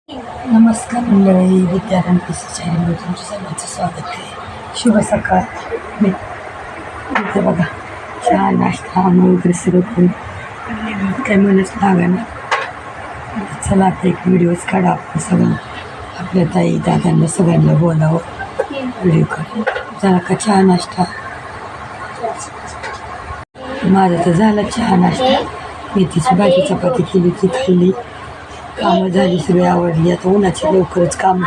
नमस्कार मंडळी, विद्याराम पीसी चॅनलवर तुमचं सर्वांचं स्वागत आहे. शुभ सकाळ. मी इथे बघा चहा नाश्ता वगैरे सगळं करून काय मनच लागणार. चला आता एक व्हिडिओच काढा आपण सगळं, आपल्या ताई दादांना सगळ्यांना बोलावं व्हिडिओ करून. जरा का चहा नाश्ता माझा तर झाला. चहा नाश्ता मेथीची भाजी चपाती केली ती खाल्ली. कामं झाली सगळी आवडली. आता उन्हाचे लवकरच काम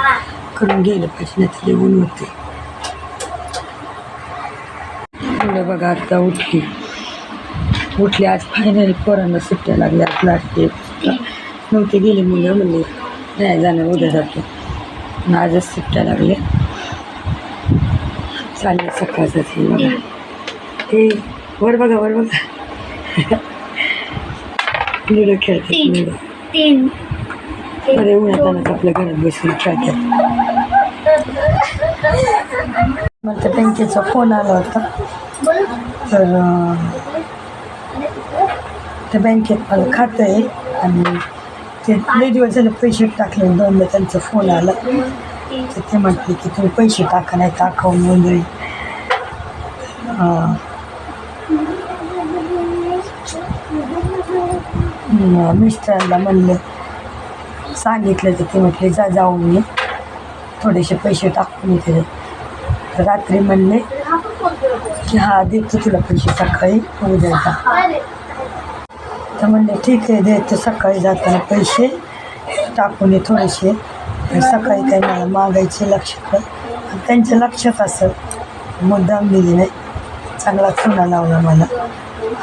करून गेलं पाहिजे, नाही तर ऊन होते. मुलं बघा आता उठली आज फायनली. पोरांना सुट्ट्या लागल्या. लास्ट डे नव्हते गेले मुलं, म्हणले नाही जाणार उद्या जातो. आणि आजच सुट्ट्या लागल्या. चाललं सकाळचं हे बघा. हे वर बघा वर बघा लुडो खेळतात लुडो. बरे उन्हातानाच आपल्या घरात बसून खेळतात. मला तर बँकेचा फोन आला होता, तर त्या बँकेत मला खातं आहे आणि ते लई दिवस झाले पैसे टाकले. दोनदा त्यांचा फोन आला, तर ते म्हटले की तुम्ही पैसे टाका नाही तर अकाउंट बंद. मिस्टरांना म्हणलं सांगितलं तर ते म्हटले जाऊन ये, थोडेसे पैसे टाकून येते. तर रात्री म्हणले की हा देतो तुला पैसे सकाळी उद्या जा. तर म्हणले ठीक आहे देतो सकाळी जाताना पैसे टाकून ये थोडेसे. सकाळी काही मला मागायचे लक्षात, त्यांच्या लक्षात असं मुद्दाम दिली नाही. चांगला चुना लावला मला.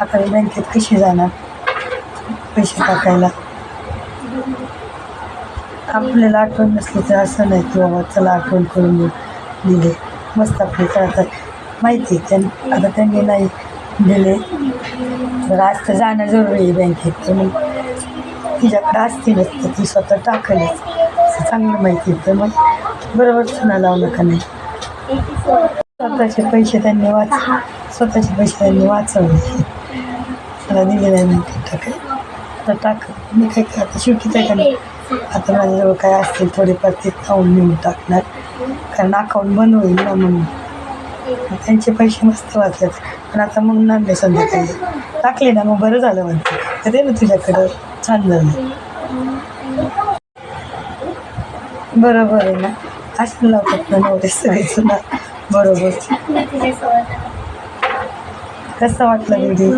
आता बँकेत कशी जाणार पैसे टाकायला. आपल्याला आठवण नसली तर असं नाही की बाबा चला आठवण करून दिले. मस्त आपले कळतात माहिती आहे. आता त्यांनी नाही दिले तर आज तर जाणं जरुरी आहे बँकेत. तर मग तिच्याकडे असतीलच तर ती स्वतः टाकलंच चांगलं माहिती आहे. तर मग बरोबर चुना लावलं का नाही. स्वतःचे पैसे त्यांनी स्वतःचे पैसे त्यांनी वाचवले. मला दिले नाही बँकेत टाकाय तर टाक. मी काय आता शेवटी काय करणार. आता माझ्याजवळ काय असतील थोडेफार ते खाऊन नेऊन टाकणार, कारण अकाउंट बंद होईल ना म्हणून. त्यांचे पैसे मस्त वाचलेत. पण आता म्हणून आणले संध्याकाळी टाकले ना, मग बरं झालं म्हणते. तर ते ना तुझ्याकडं छान झालं. बरोबर आहे ना, असं लावतात ना नवरे सगळेच ना. बरोबर. कसं वाटलं व्हिडिओ?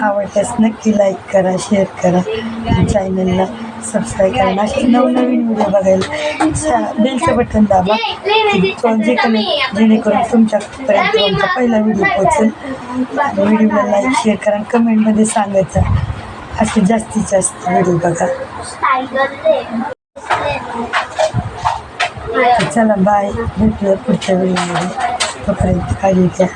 आवडल्यास नक्की लाईक करा, शेअर करा, चॅनलला सबस्क्राईब करा. असे नवनवीन व्हिडिओ बघायला बेलचं बटन दाबा, जेणेकरून तुमच्यापर्यंत आमचा पहिला व्हिडिओ पोहोचेल. व्हिडिओला लाईक शेअर करा, कमेंटमध्ये सांगायचं असे जास्तीत जास्त व्हिडिओ बघा. चला बाय, भेटूया पुढच्या व्हिडिओमध्ये. तोपर्यंत काळजी घ्या.